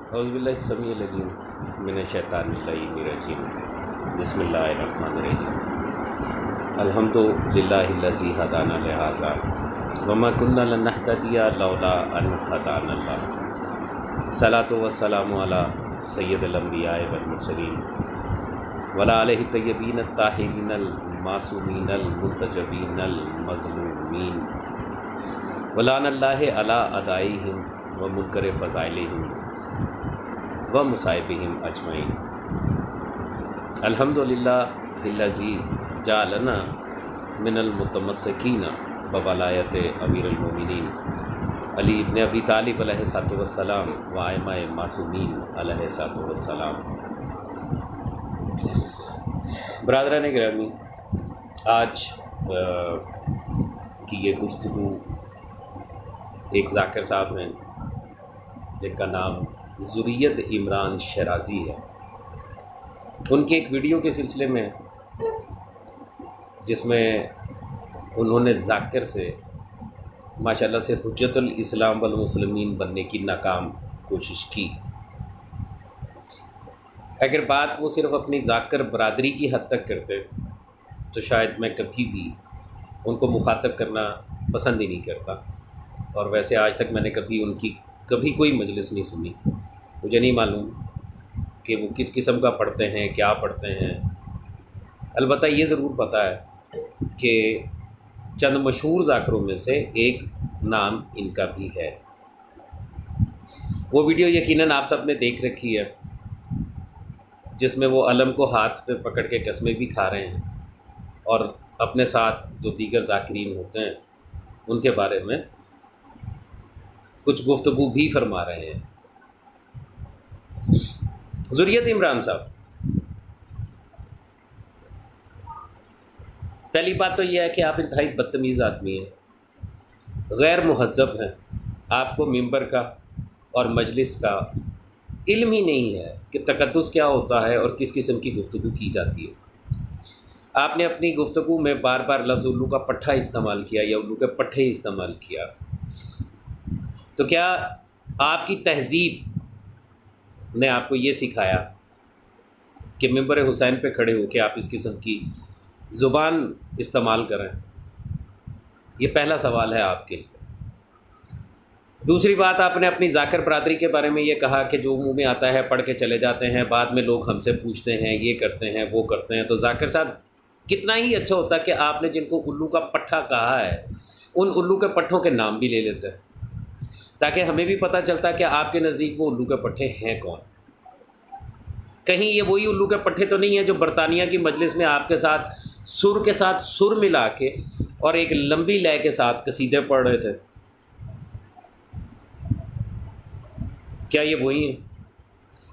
اعوذ باللہ السمیع العلیم من الشیطان الرجیم بسم اللہ الرحمن الرحیم الحمد للہ الذی ہدانا لہذا وما کنا لنہتدی لولا ان ہدانا اللہ الصلاۃ والسلام علی سید الانبیاء والمرسلین وعلی آلہ الطیبین الطاہرین المعصومین المنتجبین المظلومین ولعن اللہ علی اعدائہم ومنکر فضائلہم و مصائبہم اجمعین الحمدللہ الذی جعلنا من المتمسکین بولایت امیر المومنین علی ابن ابی طالب علیہ الصلوۃ والسلام و ائمہ معصومین علیہ الصلوۃ والسلام۔ برادران گرامی، آج کی یہ گفتگو ایک ذاکر صاحب ہیں جن کا نام ذریت عمران شیرازی ہے۔ ان کے ایک ویڈیو کے سلسلے میں جس میں انہوں نے ذاکر سے ماشاءاللہ سے حجت الاسلام والمسلمین بننے کی ناکام کوشش کی۔ اگر بات وہ صرف اپنی ذاکر برادری کی حد تک کرتے تو شاید میں کبھی بھی ان کو مخاطب کرنا پسند ہی نہیں کرتا، اور ویسے آج تک میں نے کبھی ان کی کوئی مجلس نہیں سنی۔ مجھے نہیں معلوم کہ وہ کس قسم کا پڑھتے ہیں، کیا پڑھتے ہیں۔ البتہ یہ ضرور پتہ ہے کہ چند مشہور ذاکروں میں سے ایک نام ان کا بھی ہے۔ وہ ویڈیو یقیناً آپ سب نے دیکھ رکھی ہے جس میں وہ علم کو ہاتھ پہ پکڑ کے قسمیں بھی کھا رہے ہیں اور اپنے ساتھ جو دیگر ذاکرین ہوتے ہیں ان کے بارے میں کچھ گفتگو بھی فرما رہے ہیں۔ ذریت عمران صاحب، پہلی بات تو یہ ہے کہ آپ انتہائی بدتمیز آدمی ہیں، غیر مہذب ہیں۔ آپ کو ممبر کا اور مجلس کا علم ہی نہیں ہے کہ تقدس کیا ہوتا ہے اور کس قسم کی گفتگو کی جاتی ہے۔ آپ نے اپنی گفتگو میں بار بار لفظ الو کا پٹھا استعمال کیا یا الو کے پٹھے استعمال کیا، تو کیا آپ کی تہذیب نے آپ کو یہ سکھایا کہ ممبر حسین پہ کھڑے ہو کے آپ اس قسم کی زبان استعمال کریں؟ یہ پہلا سوال ہے آپ کے لیے۔ دوسری بات، آپ نے اپنی ذاکر برادری کے بارے میں یہ کہا کہ جو منہ میں آتا ہے پڑھ کے چلے جاتے ہیں، بعد میں لوگ ہم سے پوچھتے ہیں، یہ کرتے ہیں وہ کرتے ہیں۔ تو ذاکر صاحب، کتنا ہی اچھا ہوتا کہ آپ نے جن کو الو کا پٹھا کہا ہے ان الو کے پٹھوں کے نام بھی لے لیتے تاکہ ہمیں بھی پتہ چلتا کہ آپ کے نزدیک وہ الو کے پٹھے ہیں کون۔ کہیں یہ وہی الو کے پٹھے تو نہیں ہیں جو برطانیہ کی مجلس میں آپ کے ساتھ سر ملا کے اور ایک لمبی لے کے ساتھ قصیدے پڑھ رہے تھے؟ کیا یہ وہی ہیں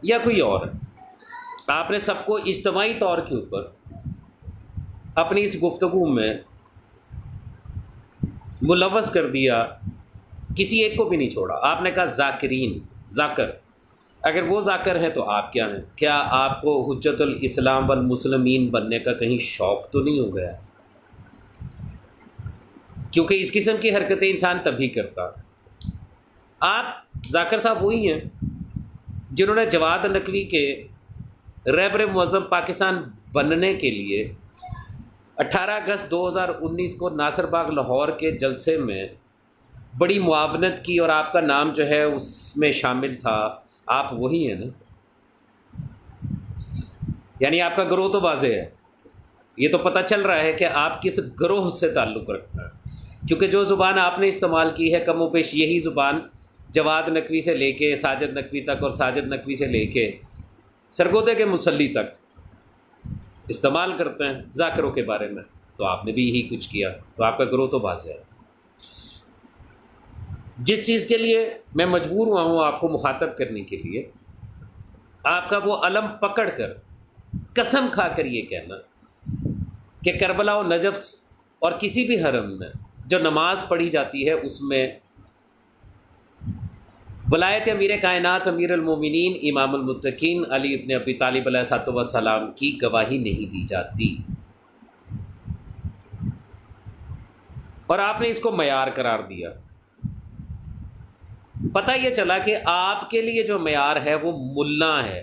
یا کوئی اور ہے؟ آپ نے سب کو اجتماعی طور کے اوپر اپنی اس گفتگو میں ملوث کر دیا، کسی ایک کو بھی نہیں چھوڑا۔ آپ نے کہا ذاکرین، ذاکر۔ اگر وہ ذاکر ہیں تو آپ کیا ہیں؟ کیا آپ کو حجت الاسلام والمسلمین بننے کا کہیں شوق تو نہیں ہو گیا؟ کیونکہ اس قسم کی حرکتیں انسان تبھی کرتا۔ آپ ذاکر صاحب وہی ہیں جنہوں نے جواد نقوی کے رہبر معظم پاکستان بننے کے لیے 18 اگست 2019 کو ناصر باغ لاہور کے جلسے میں بڑی معاونت کی، اور آپ کا نام جو ہے اس میں شامل تھا۔ آپ وہی ہیں نا؟ یعنی آپ کا گروہ تو واضح ہے، یہ تو پتہ چل رہا ہے کہ آپ کس گروہ سے تعلق رکھتا ہے، کیونکہ جو زبان آپ نے استعمال کی ہے کم و بیش یہی زبان جواد نقوی سے لے کے ساجد نقوی تک اور ساجد نقوی سے لے کے سرگودے کے مسلی تک استعمال کرتے ہیں ذاکروں کے بارے میں۔ تو آپ نے بھی یہی کچھ کیا، تو آپ کا گروہ تو واضح ہے۔ جس چیز کے لیے میں مجبور ہوا ہوں آپ کو مخاطب کرنے کے لیے، آپ کا وہ علم پکڑ کر قسم کھا کر یہ کہنا کہ کربلا و نجف اور کسی بھی حرم میں جو نماز پڑھی جاتی ہے اس میں ولایت امیر کائنات امیر المومنین امام المتقین علی ابن ابی طالب علیہ الصلوۃ والسلام کی گواہی نہیں دی جاتی، اور آپ نے اس کو معیار قرار دیا۔ پتہ یہ چلا کہ آپ کے لیے جو معیار ہے وہ ملا ہے،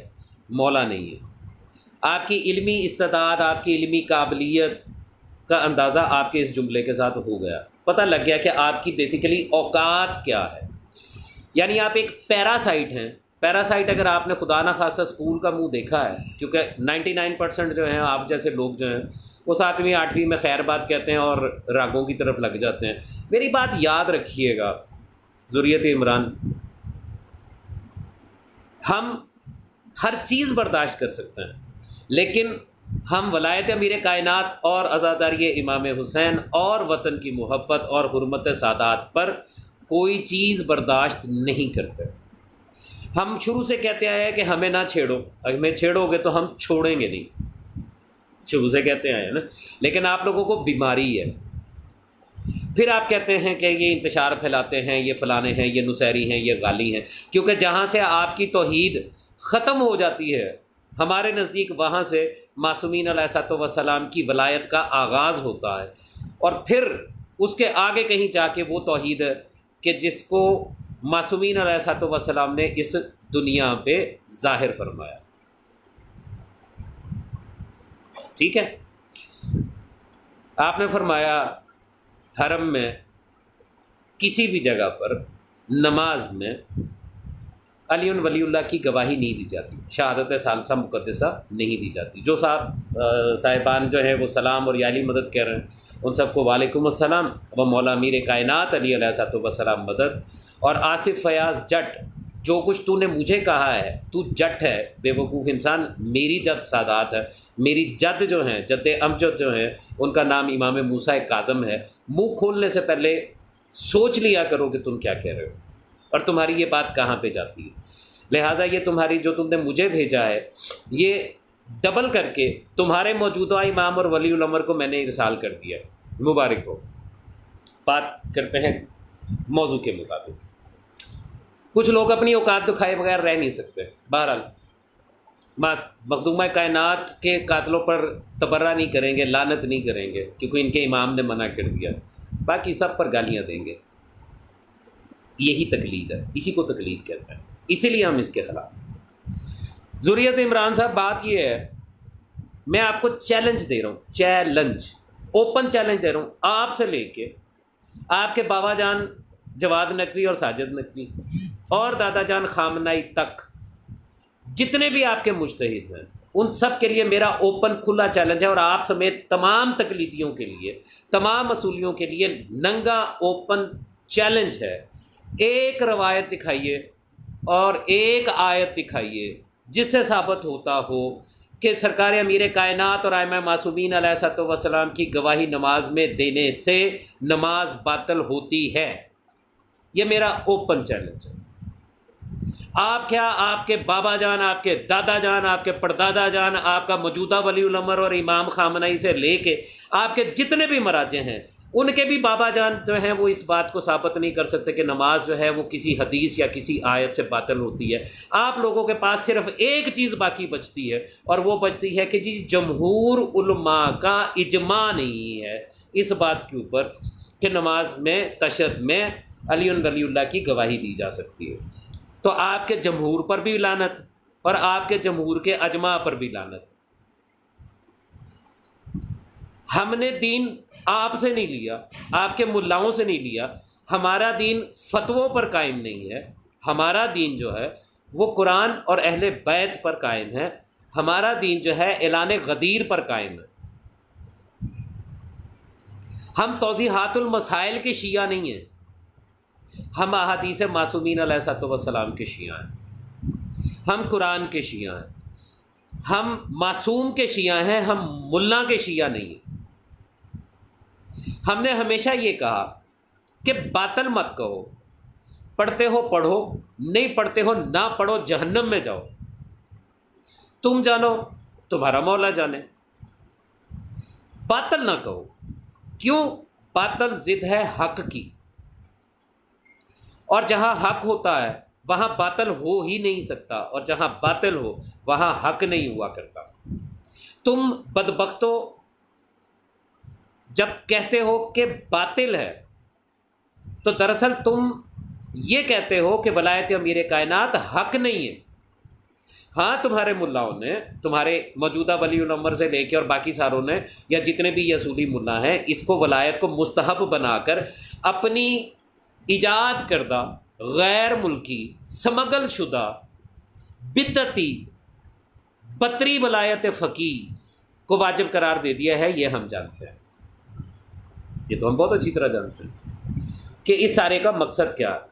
مولا نہیں ہے۔ آپ کی علمی استعداد، آپ کی علمی قابلیت کا اندازہ آپ کے اس جملے کے ساتھ ہو گیا، پتہ لگ گیا کہ آپ کی بیسیکلی اوقات کیا ہے۔ یعنی آپ ایک پیراسائٹ ہیں۔ پیراسائٹ اگر آپ نے خدا نہ خواستہ اسکول کا منہ دیکھا ہے، کیونکہ 99% جو ہیں آپ جیسے لوگ جو ہیں وہ 7ویں 8ویں میں خیر بات کہتے ہیں اور راگوں کی طرف لگ جاتے ہیں۔ میری بات یاد رکھیے گا ذریت عمران، ہم ہر چیز برداشت کر سکتے ہیں، لیکن ہم ولایت امیر کائنات اور عزاداری امام حسین اور وطن کی محبت اور حرمت سادات پر کوئی چیز برداشت نہیں کرتے۔ ہم شروع سے کہتے آئے ہیں کہ ہمیں نہ چھیڑو، ہمیں چھیڑو گے تو ہم چھوڑیں گے نہیں، شروع سے کہتے آئے ہیں نا، لیکن آپ لوگوں کو بیماری ہے۔ پھر آپ کہتے ہیں کہ یہ انتشار پھیلاتے ہیں، یہ فلانے ہیں، یہ نصیری ہیں، یہ غالی ہیں، کیونکہ جہاں سے آپ کی توحید ختم ہو جاتی ہے ہمارے نزدیک وہاں سے معصومین علیہ الصلوۃ والسلام کی ولایت کا آغاز ہوتا ہے، اور پھر اس کے آگے کہیں جا کے وہ توحید ہے کہ جس کو معصومین علیہ الصلوۃ والسلام نے اس دنیا پہ ظاہر فرمایا۔ ٹھیک ہے، آپ نے فرمایا حرم میں کسی بھی جگہ پر نماز میں علی ولی اللہ کی گواہی نہیں دی جاتی، شہادت ثالثہ مقدسہ نہیں دی جاتی۔ جو صاحبان جو ہیں وہ سلام اور یا علی مدد کہہ رہے ہیں، ان سب کو وعلیکم السلام و مولا امیر کائنات علی علیہ الصلوۃ والسلام مدد۔ اور آصف فیاض جٹ، جو کچھ تو نے مجھے کہا ہے تو جٹ ہے، بے وقوف انسان، میری جد سادات ہے، میری جد جو ہیں، جد امجد جو ہیں، ان کا نام امام موسیٰ کاظم ہے۔ منہ کھولنے سے پہلے سوچ لیا کرو کہ تم کیا کہہ رہے ہو اور تمہاری یہ بات کہاں پہ جاتی ہے۔ لہٰذا یہ تمہاری جو تم نے مجھے بھیجا ہے، یہ ڈبل کر کے تمہارے موجودہ امام اور ولی الامر کو میں نے ارسال کر دیا ہے، مبارک ہو۔ بات کرتے ہیں موضوع کے مطابق۔ کچھ لوگ اپنی اوقات دکھائے بغیر رہ نہیں سکتے۔ بہرحال مخدومہ کائنات کے قاتلوں پر تبرہ نہیں کریں گے، لعنت نہیں کریں گے، کیونکہ ان کے امام نے منع کر دیا، باقی سب پر گالیاں دیں گے۔ یہی تقلید ہے، اسی کو تقلید کہتے ہیں، اسی لیے ہم اس کے خلاف۔ ذریت عمران صاحب، بات یہ ہے، میں آپ کو چیلنج دے رہا ہوں، چیلنج، اوپن چیلنج دے رہا ہوں، آپ سے لے کے آپ کے بابا جان جواد نقوی اور ساجد نقوی اور دادا جان خامنائی تک، جتنے بھی آپ کے مجتہد ہیں، ان سب کے لیے میرا اوپن کھلا چیلنج ہے، اور آپ سمیت تمام تقلیدیوں کے لیے، تمام اصولیوں کے لیے ننگا اوپن چیلنج ہے۔ ایک روایت دکھائیے اور ایک آیت دکھائیے جس سے ثابت ہوتا ہو کہ سرکار امیر کائنات اور ائمہ معصومین علیہ الصلوۃ والسلام کی گواہی نماز میں دینے سے نماز باطل ہوتی ہے۔ یہ میرا اوپن چیلنج ہے۔ آپ کیا، آپ کے بابا جان، آپ کے دادا جان، آپ کے پردادا جان، آپ کا موجودہ ولی الامر اور امام خامنائی سے لے کے آپ کے جتنے بھی مراجع ہیں، ان کے بھی بابا جان جو ہیں وہ اس بات کو ثابت نہیں کر سکتے کہ نماز جو ہے وہ کسی حدیث یا کسی آیت سے باطل ہوتی ہے۔ آپ لوگوں کے پاس صرف ایک چیز باقی بچتی ہے، اور وہ بچتی ہے کہ جی جمہور علماء کا اجماع نہیں ہے اس بات کے اوپر کہ نماز میں تشہد میں علی ولی اللہ کی گواہی دی جا سکتی ہے۔ تو آپ کے جمہور پر بھی لعنت اور آپ کے جمہور کے اجماع پر بھی لعنت۔ ہم نے دین آپ سے نہیں لیا، آپ کے ملاؤں سے نہیں لیا، ہمارا دین فتووں پر قائم نہیں ہے، ہمارا دین جو ہے وہ قرآن اور اہل بیت پر قائم ہے، ہمارا دین جو ہے اعلان غدیر پر قائم ہے۔ ہم توضیحات المسائل کے شیعہ نہیں ہیں، ہم احادیث معصومین علیہ الصلوۃ والسلام کے شیعہ ہیں، ہم قرآن کے شیعہ ہیں، ہم معصوم کے شیعہ ہیں، ہم ملا کے شیعہ نہیں ہیں۔ ہم نے ہمیشہ یہ کہا کہ باطل مت کہو، پڑھتے ہو پڑھو، نہیں پڑھتے ہو نہ پڑھو، جہنم میں جاؤ، تم جانو تمہارا مولا جانے۔ باطل نہ کہو، کیوں؟ باطل ضد ہے حق کی، اور جہاں حق ہوتا ہے وہاں باطل ہو ہی نہیں سکتا، اور جہاں باطل ہو وہاں حق نہیں ہوا کرتا۔ تم بدبختو جب کہتے ہو کہ باطل ہے تو دراصل تم یہ کہتے ہو کہ ولایت امیر کائنات حق نہیں ہے، ہاں تمہارے ملاؤں نے، تمہارے موجودہ ولی الامر سے لے کے اور باقی ساروں نے یا جتنے بھی یسودی ملا ہیں، اس کو ولایت کو مستحب بنا کر اپنی ایجاد کردہ غیر ملکی سمگل شدہ بدعتی بطری ولایت فقیہ کو واجب قرار دے دیا ہے، یہ ہم جانتے ہیں، یہ تو ہم بہت اچھی طرح جانتے ہیں کہ اس سارے کا مقصد کیا ہے۔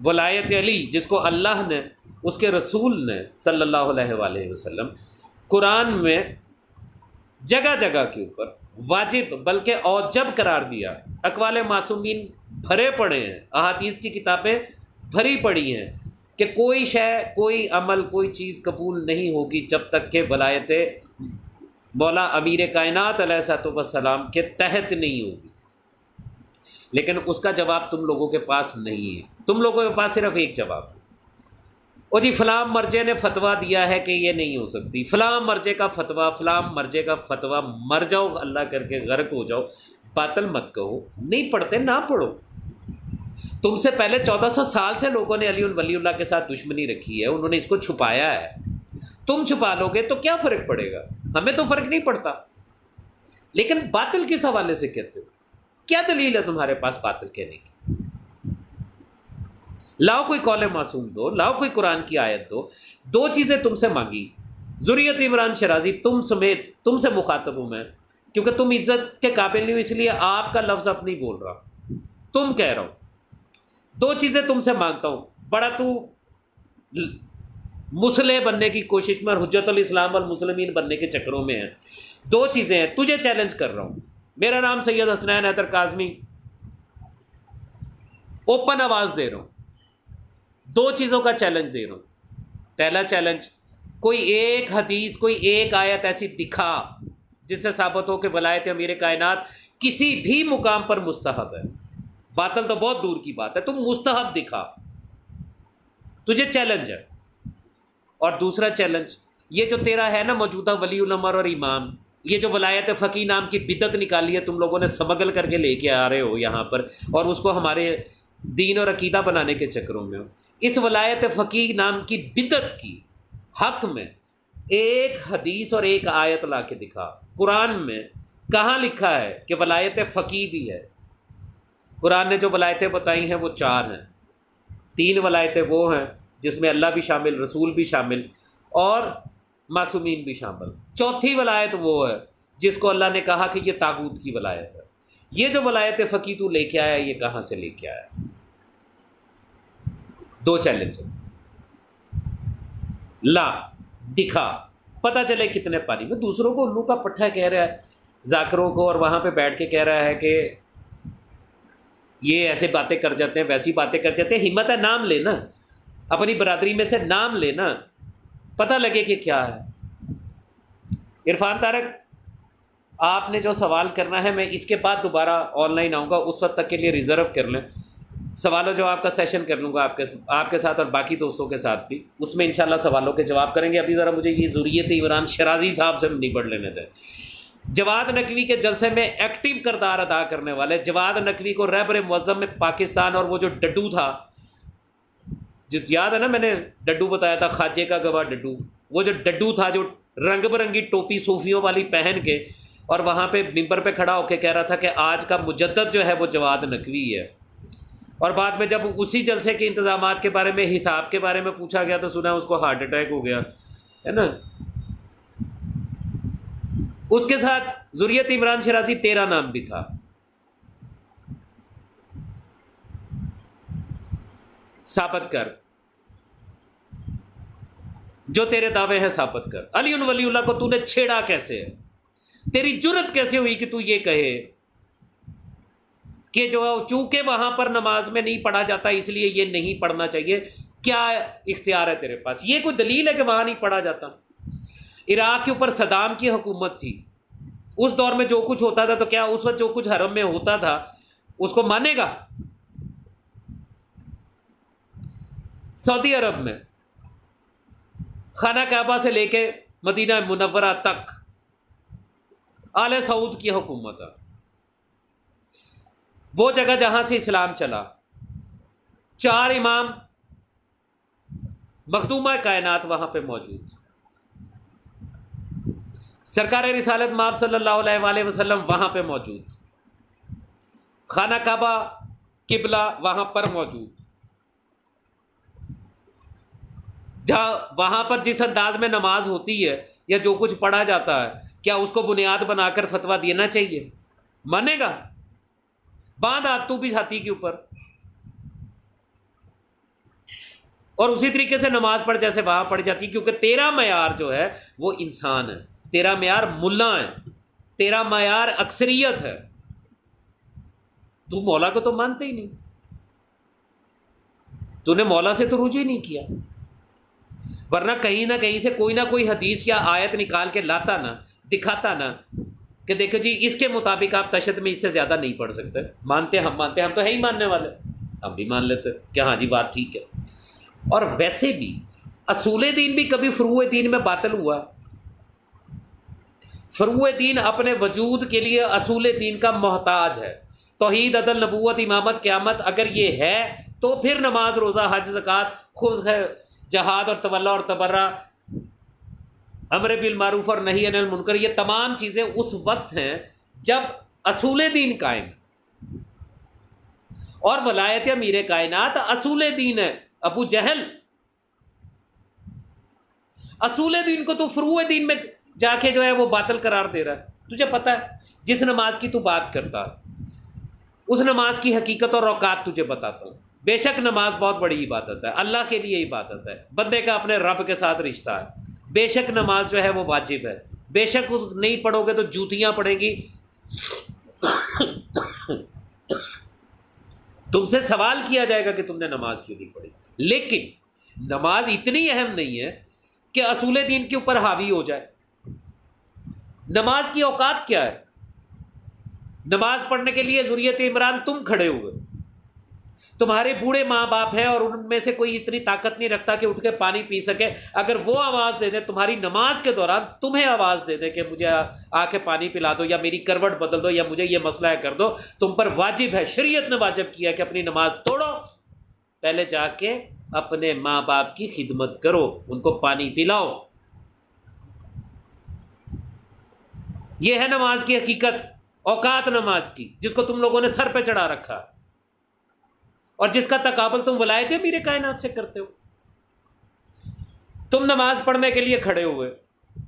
ولایت علی جس کو اللہ نے، اس کے رسول نے صلی اللہ علیہ وآلہ وسلم قرآن میں جگہ جگہ کے اوپر واجب بلکہ اوجب قرار دیا، اقوال معصومین بھرے پڑے ہیں، احادیث کی کتابیں بھری پڑی ہیں کہ کوئی شے، کوئی عمل، کوئی چیز قبول نہیں ہوگی جب تک کہ ولایت مولا امیر کائنات علیہ الصلوۃ والسلام کے تحت نہیں ہوگی۔ لیکن اس کا جواب تم لوگوں کے پاس نہیں ہے، تم لوگوں کے پاس صرف ایک جواب ہے، او جی فلاں مرجے نے فتویٰ دیا ہے کہ یہ نہیں ہو سکتی، فلاں مرجے کا فتویٰ، فلاں مرجے کا فتویٰ، مر جاؤ اللہ کر کے، غرق ہو جاؤ، باطل مت کہو، نہیں پڑھتے نہ پڑھو۔ تم سے پہلے 1400 سال سے لوگوں نے علی ولی اللہ کے ساتھ دشمنی رکھی ہے، انہوں نے اس کو چھپایا ہے، تم چھپا لو گے تو کیا فرق پڑے گا؟ ہمیں تو فرق نہیں پڑتا، لیکن باطل کس حوالے سے کہتے ہو؟ کیا دلیل ہے تمہارے پاس باطل کہنے کی؟ لاؤ کوئی قول معصوم دو، لاؤ کوئی قرآن کی آیت دو۔ دو چیزیں تم سے مانگی، ذریت عمران شرازی تم سمیت، تم سے مخاطب ہوں میں، کیونکہ تم عزت کے قابل نہیں ہو، اس لیے آپ کا لفظ اب نہیں بول رہا، تم کہہ رہا ہوں۔ دو چیزیں تم سے مانگتا ہوں، بڑا تو مسلح بننے کی کوشش میں اور حجت الاسلام والمسلمین بننے کے چکروں میں ہے۔ دو چیزیں ہیں، تجھے چیلنج کر رہا ہوں، میرا نام سید حسنین حیدر کاظمی، اوپن آواز دے رہا ہوں، دو چیزوں کا چیلنج دے رہا ہوں۔ پہلا چیلنج، کوئی ایک حدیث، کوئی ایک آیت ایسی دکھا جس سے ثابت ہو کہ ولایت امیر کائنات کسی بھی مقام پر مستحب ہے، باطل تو بہت دور کی بات ہے، تم مستحب دکھا، تجھے چیلنج ہے۔ اور دوسرا چیلنج، یہ جو تیرا ہے نا موجودہ ولی الامر اور امام، یہ جو ولایت فقیہ نام کی بدعت نکالی ہے تم لوگوں نے، سمگل کر کے لے کے آ رہے ہو یہاں پر، اور اس کو ہمارے دین اور عقیدہ بنانے کے چکروں میں ہو، اس ولایت فقیہ نام کی بدعت کی حق میں ایک حدیث اور ایک آیت لا کے دکھا۔ قرآن میں کہاں لکھا ہے کہ ولایت فقیہ بھی ہے؟ قرآن نے جو ولایتیں بتائی ہیں وہ 4 ہیں، 3 ولایتیں وہ ہیں جس میں اللہ بھی شامل، رسول بھی شامل اور معصومین بھی شامل، چوتھی ولایت وہ ہے جس کو اللہ نے کہا کہ یہ طاغوت کی ولایت ہے۔ یہ جو ولایت فقیہ تو لے کے آیا، یہ کہاں سے لے کے آیا؟ دو چیلنج ہیں، لا دکھا، پتہ چلے کتنے پانی میں۔ دوسروں کو الو کا پٹھا کہہ رہا ہے، ذاکروں کو، اور وہاں پہ بیٹھ کے کہہ رہا ہے کہ یہ ایسے باتیں کر جاتے ہیں، ویسی باتیں کر جاتے ہیں۔ ہمت ہے نام لینا، اپنی برادری میں سے نام لینا، پتہ لگے کہ کیا ہے۔ عرفان طارق، آپ نے جو سوال کرنا ہے، میں اس کے بعد دوبارہ آن لائن آؤں گا، اس وقت تک کے لیے ریزرو کر لیں، سوال و جواب کا سیشن کر لوں گا آپ کے ساتھ اور باقی دوستوں کے ساتھ بھی، اس میں انشاءاللہ سوالوں کے جواب کریں گے۔ ابھی ذرا مجھے یہ ذریت عمران شرازی صاحب سے نبڑ لینے دیں۔ جواد نقوی کے جلسے میں ایکٹیو کردار ادا کرنے والے، جواد نقوی کو رہبر معظم میں پاکستان، اور وہ جو ڈڈو تھا، جس یاد ہے نا میں نے ڈڈو بتایا تھا، خواجے کا گواہ ڈڈو، وہ جو ڈڈو تھا جو رنگ برنگی ٹوپی صوفیوں والی پہن کے اور وہاں پہ ممبر پہ کھڑا ہو کے کہہ رہا تھا کہ آج کا مجدد جو ہے وہ جواد نقوی ہے، اور بعد میں جب اسی جلسے کے انتظامات کے بارے میں، حساب کے بارے میں پوچھا گیا تو سنا اس کو ہارٹ اٹیک ہو گیا ہے نا۔ اس کے ساتھ ذریت عمران شرازی 13 نام بھی تھا۔ ثابت کر، جو تیرے دعوے ہیں ثابت کر۔ علی ولی اللہ کو تو نے چھیڑا کیسے ہے؟ تیری جرت کیسے ہوئی کہ تو یہ کہے کہ جو چونکہ وہاں پر نماز میں نہیں پڑھا جاتا اس لیے یہ نہیں پڑھنا چاہیے؟ کیا اختیار ہے تیرے پاس؟ یہ کوئی دلیل ہے کہ وہاں نہیں پڑھا جاتا؟ عراق کے اوپر صدام کی حکومت تھی، اس دور میں جو کچھ ہوتا تھا، تو کیا اس وقت جو کچھ حرم میں ہوتا تھا اس کو مانے گا؟ سعودی عرب میں خانہ کعبہ سے لے کے مدینہ منورہ تک آل سعود کی حکومت ہے، وہ جگہ جہاں سے اسلام چلا، 4 امام مخدومہ کائنات وہاں پہ موجود، سرکار رسالت مآب صلی اللہ علیہ وآلہ وسلم وہاں پہ موجود، خانہ کعبہ قبلہ وہاں پر موجود، جہاں وہاں پر جس انداز میں نماز ہوتی ہے یا جو کچھ پڑھا جاتا ہے، کیا اس کو بنیاد بنا کر فتویٰ دینا چاہیے؟ مانے گا؟ باندھ ہاتھ تو بھی ہاتھی کے اوپر، اور اسی طریقے سے نماز پڑھ جیسے وہاں پڑھ جاتی، کیونکہ تیرا معیار جو ہے وہ انسان ہے، تیرا معیار ملا ہے، تیرا معیار اکثریت ہے، تو مولا کو تو مانتے ہی نہیں، تو نے مولا سے تو رجوع ہی نہیں کیا، ورنہ کہیں نہ کہیں سے کوئی نہ کوئی حدیث یا آیت نکال کے لاتا نا، دکھاتا نا کہ دیکھو جی اس کے مطابق آپ تشہد میں اس سے زیادہ نہیں پڑھ سکتے، مانتے ہم تو ہے ہی ماننے والے، ہم بھی مان لیتے کہ ہاں جی بات ٹھیک ہے۔ اور ویسے بھی اصول دین بھی کبھی فروع دین میں باطل ہوا؟ فروع دین اپنے وجود کے لیے اصول دین کا محتاج ہے، توحید، عدل، نبوت، امامت، قیامت اگر یہ ہے تو پھر نماز، روزہ، حج، زکوٰۃ، خبز، جہاد اور تولا اور تبرہ، امر بالمعروف اور نہی عن المنکر، یہ تمام چیزیں اس وقت ہیں جب اصول دین قائم، اور ولایت امیر کائنات اصول دین ہے۔ ابو جہل اصول دین کو تو فروع دین میں جا کے جو ہے وہ باطل قرار دے رہا ہے۔ تجھے پتہ ہے جس نماز کی تو بات کرتا اس نماز کی حقیقت اور اوقات تجھے بتاتا ہوں۔ بے شک نماز بہت بڑی عبادت ہے، اللہ کے لیے عبادت ہے، بندے کا اپنے رب کے ساتھ رشتہ ہے، بے شک نماز جو ہے وہ واجب ہے، بے شک اس نہیں پڑھو گے تو جوتیاں پڑیں گی، تم سے سوال کیا جائے گا کہ تم نے نماز کیوں نہیں پڑھی۔ لیکن نماز اتنی اہم نہیں ہے کہ اصول دین کے اوپر حاوی ہو جائے۔ نماز کی اوقات کیا ہے؟ نماز پڑھنے کے لیے ذریت عمران تم کھڑے ہوئے، تمہارے بوڑھے ماں باپ ہیں اور ان میں سے کوئی اتنی طاقت نہیں رکھتا کہ اٹھ کے پانی پی سکے، اگر وہ آواز دے دیں تمہاری نماز کے دوران، تمہیں آواز دے دیں کہ مجھے آ کے پانی پلا دو یا میری کروٹ بدل دو یا مجھے یہ مسئلہ ہے کر دو، تم پر واجب ہے، شریعت نے واجب کیا کہ اپنی نماز توڑو، پہلے جا کے اپنے ماں باپ کی خدمت کرو، ان کو پانی پلاؤ۔ یہ ہے نماز کی حقیقت، اوقات نماز کی، جس کو تم لوگوں نے سر پہ چڑھا رکھا اور جس کا تقابل تم ولایت امیر کائنات سے کرتے ہو۔ تم نماز پڑھنے کے لیے کھڑے ہوئے،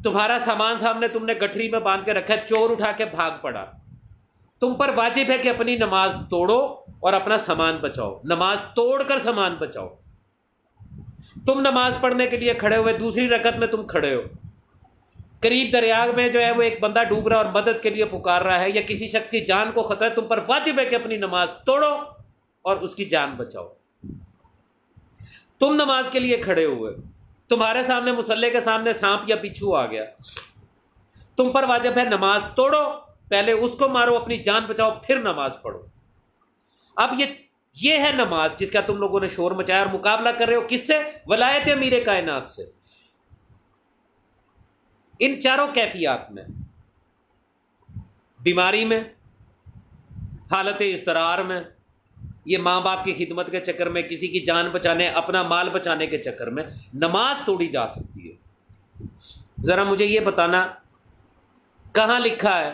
تمہارا سامان سامنے تم نے گٹھری میں باندھ کے رکھا ہے، چور اٹھا کے بھاگ پڑا، تم پر واجب ہے کہ اپنی نماز توڑو اور اپنا سامان بچاؤ، نماز توڑ کر سامان بچاؤ۔ تم نماز پڑھنے کے لیے کھڑے ہوئے، دوسری رکعت میں تم کھڑے ہو، قریب دریا میں جو ہے وہ ایک بندہ ڈوب رہا اور مدد کے لیے پکار رہا ہے، یا کسی شخص کی جان کو خطرہ ہے، تم پر واجب ہے کہ اپنی نماز توڑو اور اس کی جان بچاؤ۔ تم نماز کے لیے کھڑے ہوئے، تمہارے سامنے مصلی کے سامنے سانپ یا بچھو آ گیا، تم پر واجب ہے نماز توڑو، پہلے اس کو مارو، اپنی جان بچاؤ، پھر نماز پڑھو۔ اب یہ ہے نماز جس کا تم لوگوں نے شور مچایا اور مقابلہ کر رہے ہو کس سے؟ ولایت امیر کائنات سے۔ ان چاروں کیفیات میں، بیماری میں، حالت اضطرار میں، یہ ماں باپ کی خدمت کے چکر میں، کسی کی جان بچانے، اپنا مال بچانے کے چکر میں نماز توڑی جا سکتی ہے۔ ذرا مجھے یہ بتانا کہاں لکھا ہے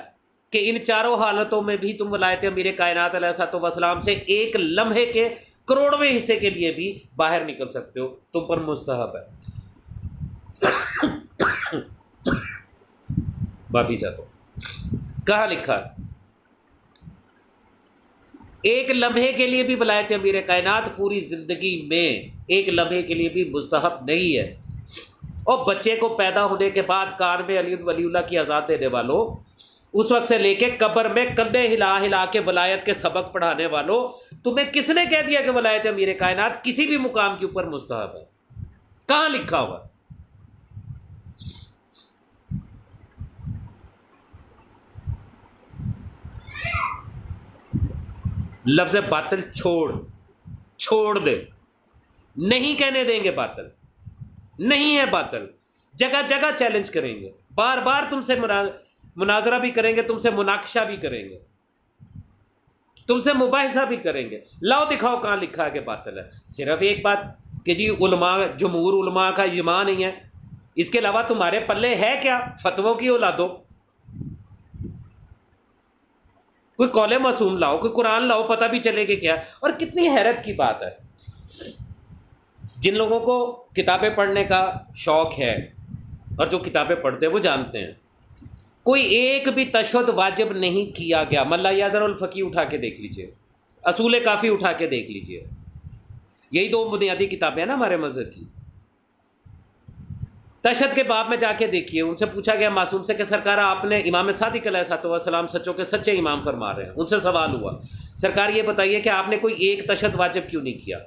کہ ان چاروں حالتوں میں بھی تم ولایت امیر کائنات علیہ الصلوۃ والسلام سے ایک لمحے کے کروڑویں حصے کے لیے بھی باہر نکل سکتے ہو، تم پر مستحب ہے۔ معافی چاہتا ہوں، کہاں لکھا ہے؟ ایک لمحے کے لیے بھی ولایت امیر کائنات پوری زندگی میں ایک لمحے کے لیے بھی مستحب نہیں ہے۔ اور بچے کو پیدا ہونے کے بعد کان میں علی ولی اللہ کی اذان دینے والوں، اس وقت سے لے کے قبر میں کندھے ہلا ہلا کے ولایت کے سبق پڑھانے والوں، تمہیں کس نے کہہ دیا کہ ولایت امیر کائنات کسی بھی مقام کے اوپر مستحب ہے؟ کہاں لکھا ہوا؟ لفظ باطل چھوڑ دے، نہیں کہنے دیں گے باطل، نہیں ہے باطل، جگہ جگہ چیلنج کریں گے، بار بار تم سے مناظرہ بھی کریں گے، تم سے مناقشہ بھی کریں گے، تم سے مباحثہ بھی کریں گے، لاؤ دکھاؤ کہاں لکھا ہے کہ باطل ہے۔ صرف ایک بات کہ جی علماء، جمہور علماء کا اجماع نہیں ہے، اس کے علاوہ تمہارے پلے ہے کیا؟ فتووں کی اولادو، کوئی قول معصوم لاؤ، کوئی قرآن لاؤ، پتہ بھی چلے کہ کیا۔ اور کتنی حیرت کی بات ہے، جن لوگوں کو کتابیں پڑھنے کا شوق ہے اور جو کتابیں پڑھتے ہیں وہ جانتے ہیں، کوئی ایک بھی تشہد واجب نہیں کیا گیا۔ ملا یازر الفقی اٹھا کے دیکھ لیجئے، اصول کافی اٹھا کے دیکھ لیجئے، یہی دو بنیادی کتابیں ہیں نا ہمارے مذہب کی۔ تشہد کے باب میں جا کے دیکھیے، ان سے پوچھا گیا معصوم سے کہ سرکار آپ نے امام صادق علیہ السلام سچوں کے سچے امام فرما رہے ہیں، ان سے سوال ہوا سرکار یہ بتائیے کہ آپ نے کوئی ایک تشہد واجب کیوں نہیں کیا؟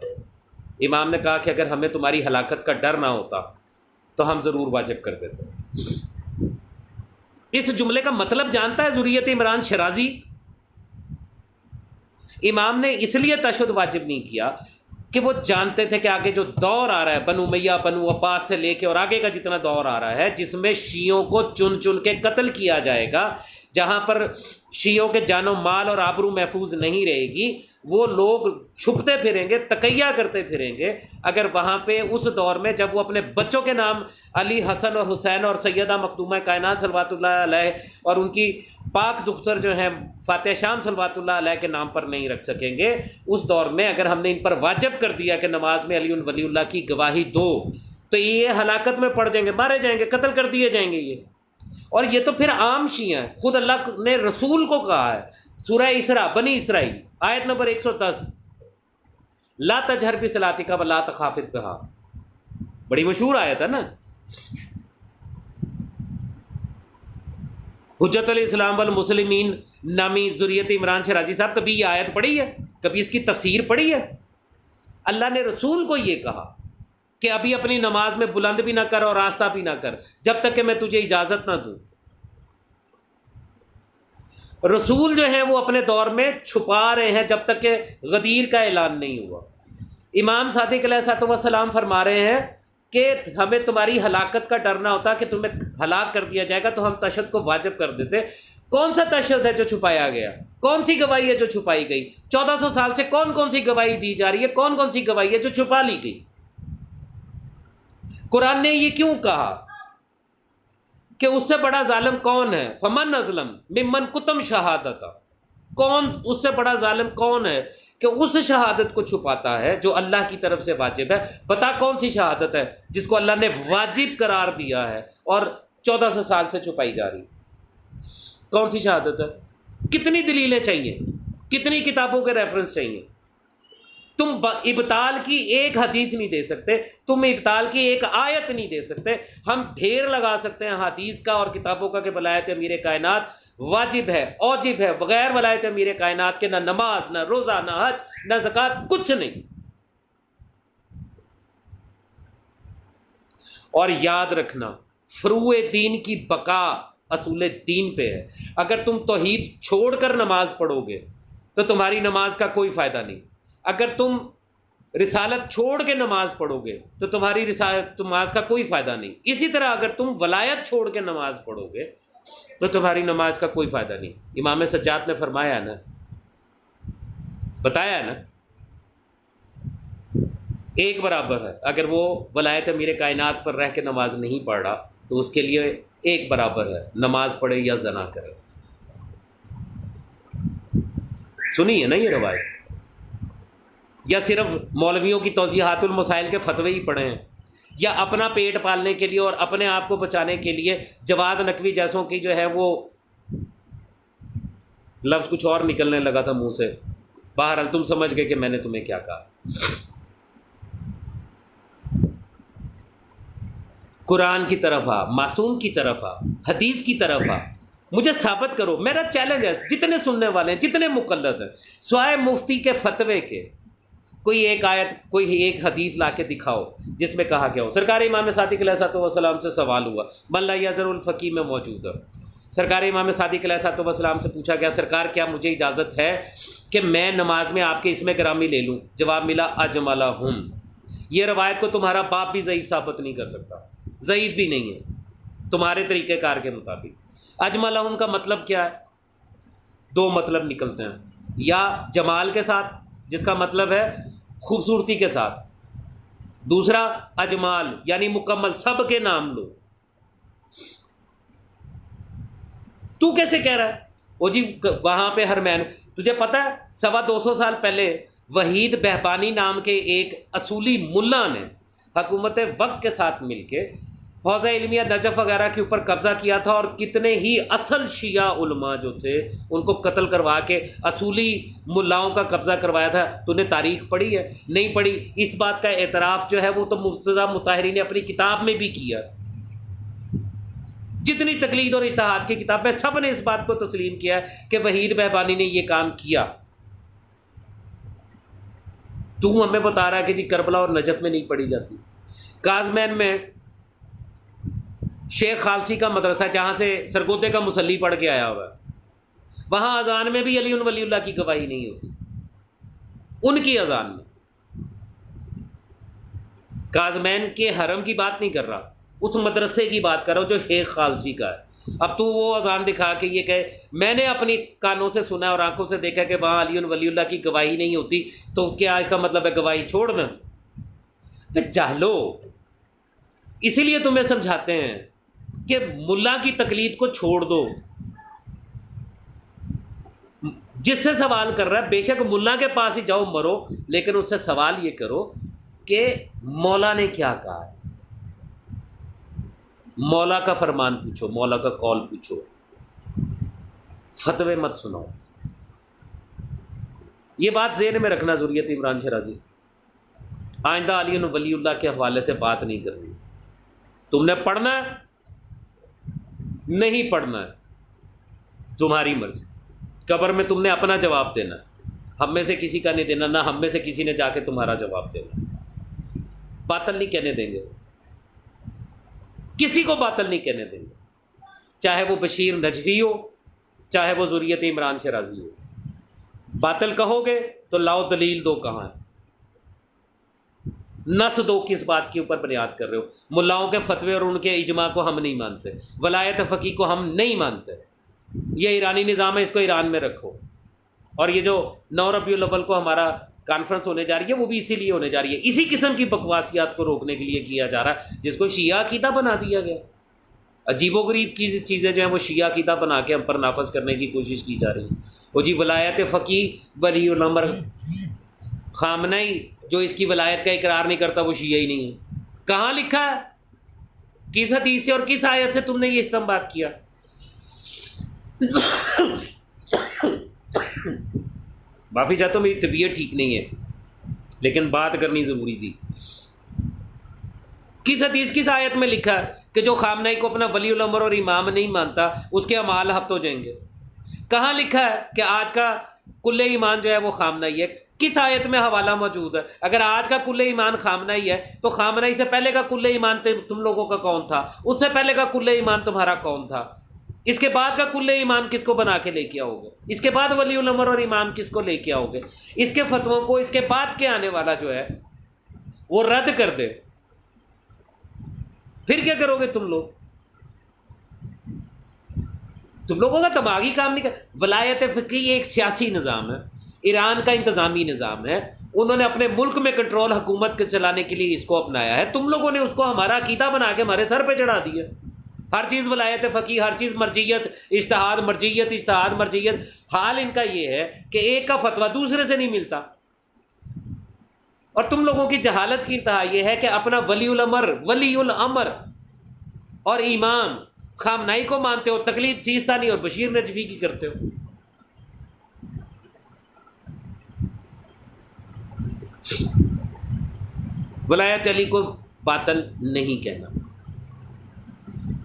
امام نے کہا کہ اگر ہمیں تمہاری ہلاکت کا ڈر نہ ہوتا تو ہم ضرور واجب کر دیتے۔ اس جملے کا مطلب جانتا ہے ذریت عمران شرازی؟ امام نے اس لیے تشہد واجب نہیں کیا کہ وہ جانتے تھے کہ آگے جو دور آ رہا ہے بنو امیہ، بنو عباس سے لے کے اور آگے کا جتنا دور آ رہا ہے، جس میں شیعوں کو چن چن کے قتل کیا جائے گا، جہاں پر شیعوں کے جان و مال اور آبرو محفوظ نہیں رہے گی، وہ لوگ چھپتے پھریں گے، تقیہ کرتے پھریں گے۔ اگر وہاں پہ اس دور میں جب وہ اپنے بچوں کے نام علی، حسن اور حسین اور سیدہ مخدومہ کائنات صلوات اللہ علیہ اور ان کی پاک دختر جو ہیں فاتح شام صلوات اللہ علیہ کے نام پر نہیں رکھ سکیں گے، اس دور میں اگر ہم نے ان پر واجب کر دیا کہ نماز میں علی ولی اللہ کی گواہی دو، تو یہ ہلاکت میں پڑ جائیں گے، مارے جائیں گے، قتل کر دیے جائیں گے یہ۔ اور یہ تو پھر عام شیعہ ہیں، خود اللہ نے رسول کو کہا ہے، سورہ اسراء بنی اسرائیل آیت نمبر 110، لا تجہر بصلاتک ولا تخافت بہا، بڑی مشہور آیت ہے نا۔ حجت الاسلام والمسلمین نامی ذریت عمران شرازی صاحب کبھی یہ آیت پڑھی ہے؟ کبھی اس کی تفسیر پڑھی ہے؟ اللہ نے رسول کو یہ کہا کہ ابھی اپنی نماز میں بلند بھی نہ کر اور راستہ بھی نہ کر جب تک کہ میں تجھے اجازت نہ دوں۔ رسول جو ہیں وہ اپنے دور میں چھپا رہے ہیں جب تک کہ غدیر کا اعلان نہیں ہوا۔ امام صادق علیہ السلام فرما رہے ہیں کہ ہمیں تمہاری ہلاکت کا ڈر نہ ہوتا کہ تمہیں ہلاک کر دیا جائے گا تو ہم تشہد کو واجب کر دیتے۔ کون سا تشہد ہے جو چھپایا گیا؟ کون سی گواہی ہے جو چھپائی گئی؟ 1400 سال سے کون کون سی گواہی دی جا رہی ہے؟ کون کون سی گواہی ہے جو چھپا لی گئی؟ قرآن نے یہ کیوں کہا کہ اس سے بڑا ظالم کون ہے؟ فمن اظلم ممن کتم شہادتا، کون اس سے بڑا ظالم کون ہے کہ اس شہادت کو چھپاتا ہے جو اللہ کی طرف سے واجب ہے۔ بتا کون سی شہادت ہے جس کو اللہ نے واجب قرار دیا ہے اور 1400 سال سے چھپائی جا رہی؟ کون سی شہادت ہے؟ کتنی دلیلیں چاہیے؟ کتنی کتابوں کے ریفرنس چاہیے؟ تم ابطال کی ایک حدیث نہیں دے سکتے، تم ابطال کی ایک آیت نہیں دے سکتے۔ ہم ڈھیر لگا سکتے ہیں حدیث کا اور کتابوں کا کہ ولایت امیر کائنات واجب ہے، اوجب ہے، بغیر ولایت امیر کائنات کے نہ نماز، نہ روزہ، نہ حج، نہ زکوٰۃ، کچھ نہیں۔ اور یاد رکھنا فروع دین کی بقا اصول دین پہ ہے۔ اگر تم توحید چھوڑ کر نماز پڑھو گے تو تمہاری نماز کا کوئی فائدہ نہیں۔ اگر تم رسالت چھوڑ کے نماز پڑھو گے تو تمہاری نماز کا کوئی فائدہ نہیں۔ اسی طرح اگر تم ولایت چھوڑ کے نماز پڑھو گے تو تمہاری نماز کا کوئی فائدہ نہیں۔ امام سجاد نے فرمایا نا، بتایا ہے نا، ایک برابر ہے۔ اگر وہ ولایت امیر کائنات پر رہ کے نماز نہیں پڑھ رہا تو اس کے لیے ایک برابر ہے، نماز پڑھے یا زنا کرے۔ سنی ہے نا یہ روایت؟ یا صرف مولویوں کی توضیحات المسائل کے فتوے ہی پڑھے ہیں، یا اپنا پیٹ پالنے کے لیے اور اپنے آپ کو بچانے کے لیے جواد نقوی جیسوں کی جو ہے وہ لفظ کچھ اور نکلنے لگا تھا منہ سے، بہرحال تم سمجھ گئے کہ میں نے تمہیں کیا کہا۔ قرآن کی طرف آ، معصوم کی طرف آ، حدیث کی طرف آ، مجھے ثابت کرو۔ میرا چیلنج ہے، جتنے سننے والے ہیں، جتنے مقلد ہیں، سوائے مفتی کے فتوے کے کوئی ایک آیت، کوئی ایک حدیث لا کے دکھاؤ جس میں کہا گیا ہو۔ سرکار امام صادق علیہ السلام سے سوال ہوا، من لا یزر الفقی میں موجود ہے۔ سرکار امام صادق علیہ السلام سے پوچھا گیا، سرکار کیا مجھے اجازت ہے کہ میں نماز میں آپ کے اسم گرامی لے لوں؟ جواب ملا اجملہم۔ یہ روایت کو تمہارا باپ بھی ضعیف ثابت نہیں کر سکتا، ضعیف بھی نہیں ہے تمہارے طریقہ کار کے مطابق۔ اجملہم کا مطلب کیا ہے؟ دو مطلب نکلتے ہیں۔ یا جمال کے ساتھ جس کا مطلب ہے خوبصورتی کے ساتھ، دوسرا اجمال یعنی مکمل، سب کے نام لو. تو کیسے کہہ رہا ہے وہ جی وہاں پہ حرمین؟ تجھے پتہ ہے 250 سال پہلے وحید بہبانی نام کے ایک اصولی ملا نے حکومت وقت کے ساتھ مل کے حوزہ علمیہ نجف وغیرہ کے اوپر قبضہ کیا تھا، اور کتنے ہی اصل شیعہ علماء جو تھے ان کو قتل کروا کے اصولی ملاؤں کا قبضہ کروایا تھا. تو نے تاریخ پڑھی ہے؟ نہیں پڑھی. اس بات کا اعتراف جو ہے وہ تو مرتضیٰ مطہری نے اپنی کتاب میں بھی کیا. جتنی تقلید اور اجتہاد کی کتاب میں سب نے اس بات کو تسلیم کیا ہے کہ وحید بہبانی نے یہ کام کیا. تو ہمیں بتا رہا ہے کہ جی کربلا اور نجف میں نہیں پڑھی جاتی. کازمین میں شیخ خالصی کا مدرسہ جہاں سے سرگودے کا مصلی پڑھ کے آیا ہوا ہے، وہاں اذان میں بھی علی ولی اللہ کی گواہی نہیں ہوتی. ان کی اذان میں، کازمین کے حرم کی بات نہیں کر رہا، اس مدرسے کی بات کر رہا ہوں جو شیخ خالصی کا ہے. اب تو وہ اذان دکھا کے یہ کہے میں نے اپنی کانوں سے سنا اور آنکھوں سے دیکھا کہ وہاں علی ولی اللہ کی گواہی نہیں ہوتی، تو کیا اس کا مطلب ہے گواہی چھوڑ دیں؟ جاہلو، اسی لیے تمہیں سمجھاتے ہیں کہ ملا کی تقلید کو چھوڑ دو. جس سے سوال کر رہا ہے بے شک ملا کے پاس ہی جاؤ مرو، لیکن اس سے سوال یہ کرو کہ مولا نے کیا کہا ہے. مولا کا فرمان پوچھو، مولا کا قول پوچھو، فتوے مت سناؤ. یہ بات ذہن میں رکھنا ضروری ہے. عمران شیرازی، آئندہ علی ولی اللہ کے حوالے سے بات نہیں کرنی. تم نے پڑھنا ہے، نہیں پڑھنا ہے تمہاری مرضی. قبر میں تم نے اپنا جواب دینا، ہم میں سے کسی کا نہیں دینا، نہ ہم میں سے کسی نے جا کے تمہارا جواب دینا. باطل نہیں کہنے دیں گے، کسی کو باطل نہیں کہنے دیں گے، چاہے وہ بشیر نجوی ہو، چاہے وہ ذریت عمران شیرازی ہو. باطل کہو گے تو لاؤ دلیل دو کہاں ہے، نس دو کس بات کے اوپر بنیاد کر رہے ہو. ملاؤں کے فتوے اور ان کے اجماع کو ہم نہیں مانتے، ولایت فقیہ کو ہم نہیں مانتے. یہ ایرانی نظام ہے، اس کو ایران میں رکھو. اور یہ جو 9 ربیع الاول کو ہمارا کانفرنس ہونے جا رہی ہے وہ بھی اسی لیے ہونے جا رہی ہے. اسی قسم کی بکواسیات کو روکنے کے لیے کیا جا رہا ہے جس کو شیعہ عقیدہ بنا دیا گیا. عجیب و غریب کی چیزیں جو ہیں وہ شیعہ عقیدہ بنا کے ہم پر نافذ کرنے کی کوشش کی جا رہی ہیں. وہ جی ولایت فقیہ ولی الامر، خامنئی جو اس کی ولایت کا اقرار نہیں کرتا وہ شیعہ ہی نہیں ہے. کہاں لکھا ہے؟ کس حدیث سے اور کس آیت سے تم نے یہ استنباط کیا؟ معافی چاہتا ہوں، میری طبیعت ٹھیک نہیں ہے لیکن بات کرنی ضروری تھی. کس حدیث کس آیت میں لکھا ہے کہ جو خامنئی کو اپنا ولی الامر اور امام نہیں مانتا اس کے اعمال ہفت ہو جائیں گے؟ کہاں لکھا ہے کہ آج کا کل ایمان جو ہے وہ خامنئی ہے؟ کس آیت میں حوالہ موجود ہے؟ اگر آج کا کل ایمان خامنئی ہے تو خامنئی سے پہلے کا کل ایمان تم لوگوں کا کون تھا؟ اس سے پہلے کا کل ایمان تمہارا کون تھا؟ اس کے بعد کا کل ایمان کس کو بنا کے لے کے آؤ گے؟ اس کے بعد ولی الامر اور امام کس کو لے کے آؤ گے؟ اس کے فتووں کو اس کے بعد کے آنے والا جو ہے وہ رد کر دے، پھر کیا کرو گے تم لوگ؟ تم لوگوں کا دماغی کام نہیں کر. ولایت فقیہ ایک سیاسی نظام ہے، ایران کا انتظامی نظام ہے. انہوں نے اپنے ملک میں کنٹرول حکومت کے چلانے کے لیے اس کو اپنایا ہے. تم لوگوں نے اس کو ہمارا عقیدہ بنا کے ہمارے سر پہ چڑھا دیا. ہر چیز ولایت فقیہ، ہر چیز مرجیت، اجتہاد مرجیت، اجتہاد مرجیت. حال ان کا یہ ہے کہ ایک کا فتویٰ دوسرے سے نہیں ملتا. اور تم لوگوں کی جہالت کی انتہا یہ ہے کہ اپنا ولی الامر اور امام خامنئی کو مانتے ہو، تقلید سیستانی اور بشیر نجوی کی کرتے ہو. ولایت علی کو باطل نہیں کہنا.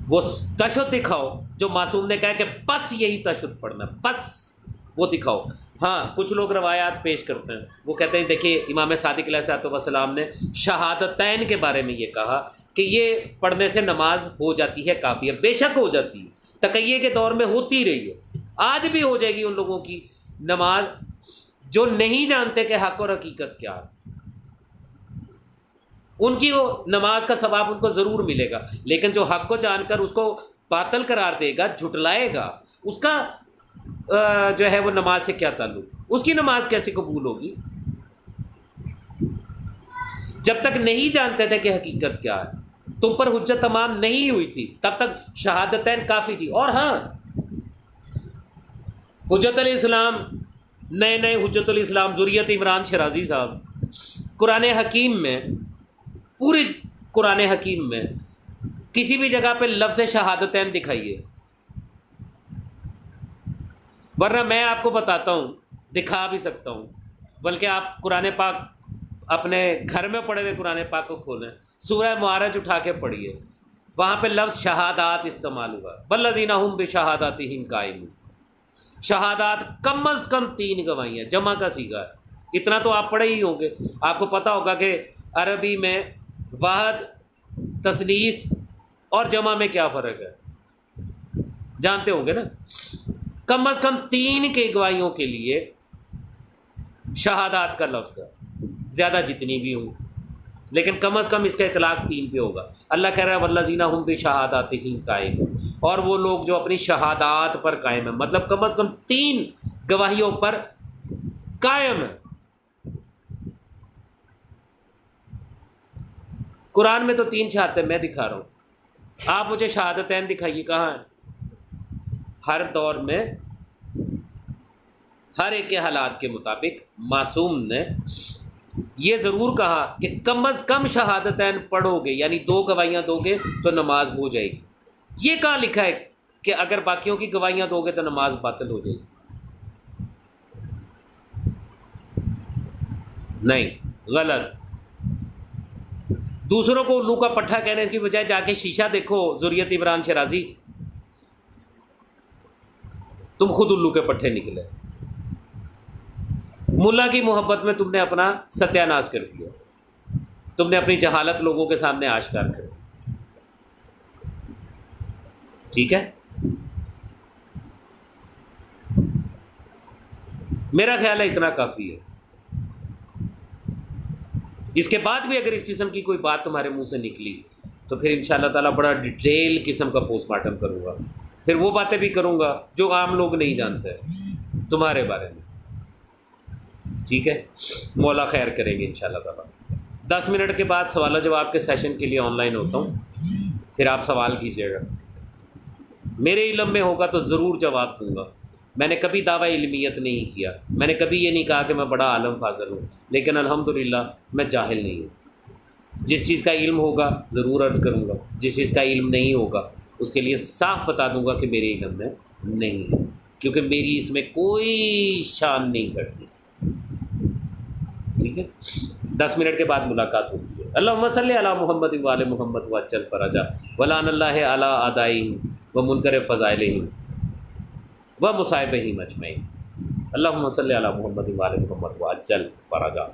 وہ تشدد دکھاؤ جو معصوم نے کہا کہ بس یہی تشدد پڑھنا، بس وہ دکھاؤ. ہاں کچھ لوگ روایات پیش کرتے ہیں، وہ کہتے ہیں دیکھیے امام صادق علیہ الصلوۃ والسلام نے شہادتین کے بارے میں یہ کہا کہ یہ پڑھنے سے نماز ہو جاتی ہے کافی ہے. بے شک ہو جاتی ہے، تقیہ کے دور میں ہوتی رہی ہے، آج بھی ہو جائے گی ان لوگوں کی نماز جو نہیں جانتے کہ حق اور حقیقت کیا ہے. ان کی وہ نماز کا ثواب ان کو ضرور ملے گا، لیکن جو حق کو جان کر اس کو باطل قرار دے گا، جھٹلائے گا، اس کا جو ہے وہ نماز سے کیا تعلق؟ اس کی نماز کیسے قبول ہوگی؟ جب تک نہیں جانتے تھے کہ حقیقت کیا ہے، تم پر حجت تمام نہیں ہوئی تھی، تب تک شہادتین کافی تھی۔ اور ہاں، حجت علیہ السلام، نئے حجت علیہ السلام، ذریت عمران شرازی صاحب، قرآن حکیم میں، پوری قرآن حکیم میں کسی بھی جگہ پہ لفظ شہادتین دکھائیے، ورنہ میں آپ کو بتاتا ہوں، دکھا بھی سکتا ہوں، بلکہ آپ قرآن پاک اپنے گھر میں پڑھے ہوئے قرآن پاک کو کھولیں، سورہ معارج اٹھا کے پڑھیے، وہاں پہ لفظ شہادات استعمال ہوا، والذین ھم بشہاداتہم قائمون۔ شہادات کم از کم 3 گواہیاں، جمع کا صیغہ ہے، اتنا تو آپ پڑھے ہی ہوں گے، آپ کو پتہ ہوگا کہ عربی میں واحد، تثنیث اور جمع میں کیا فرق ہے، جانتے ہوں گے نا۔ کم از کم 3 کے گواہیوں کے لیے شہادات کا لفظ ہے، زیادہ جتنی بھی ہوں، لیکن کم از کم اس کا اطلاق 3 پہ ہوگا۔ اللہ کہہ رہا ہے والذین ھم بشہاداتہم قائمون، اور وہ لوگ جو اپنی شہادات پر قائم ہیں، مطلب کم از کم 3 گواہیوں پر قائم ہیں۔ قرآن میں تو 3 شہادتیں میں دکھا رہا ہوں، آپ مجھے شہادتین دکھائیے کہاں ہیں؟ ہر دور میں ہر ایک کے حالات کے مطابق معصوم نے یہ ضرور کہا کہ کم از کم شہادتین پڑھو گے، یعنی 2 گواہیاں دو گے تو نماز ہو جائے گی۔ یہ کہاں لکھا ہے کہ اگر باقیوں کی گواہیاں دو گے تو نماز باطل ہو جائے گی؟ نہیں، غلط۔ دوسروں کو الو کا پٹھا کہنے کی بجائے جا کے شیشہ دیکھو، ذریت عمران شرازی، تم خود الو کے پٹھے نکلے، ملا کی محبت میں تم نے اپنا ستیہ ناش کر دیا، تم نے اپنی جہالت لوگوں کے سامنے آشکار کر دی۔ ٹھیک ہے، میرا خیال ہے اتنا کافی ہے۔ اس کے بعد بھی اگر اس قسم کی کوئی بات تمہارے منہ سے نکلی تو پھر انشاءاللہ تعالیٰ بڑا ڈیٹیل قسم کا پوسٹ مارٹم کروں گا، پھر وہ باتیں بھی کروں گا جو عام لوگ نہیں جانتے تمہارے بارے میں۔ ٹھیک ہے، مولا خیر کریں گے انشاءاللہ تعالیٰ۔ 10 منٹ کے بعد سوال و جواب کے سیشن کے لیے آن لائن ہوتا ہوں، پھر آپ سوال کیجیے گا، میرے علم میں ہوگا تو ضرور جواب دوں گا۔ میں نے کبھی دعویٰ علمیت نہیں کیا، میں نے کبھی یہ نہیں کہا کہ میں بڑا عالم فاضل ہوں، لیکن الحمدللہ میں جاہل نہیں ہوں۔ جس چیز کا علم ہوگا ضرور عرض کروں گا، جس چیز کا علم نہیں ہوگا اس کے لیے صاف بتا دوں گا کہ میرے علم میں نہیں ہے، کیونکہ میری اس میں کوئی شان نہیں کرتی۔ ٹھیک ہے، 10 منٹ کے بعد ملاقات ہوتی ہے۔ اللہم صلی علی محمد و آل محمد وعجل فرجا ولعن اللہ علی اعدائہم ومنکر فضائلہم ومصائبہم اجمعین۔ اللہم صلی علی محمد و آل محمد وعجل فرجا۔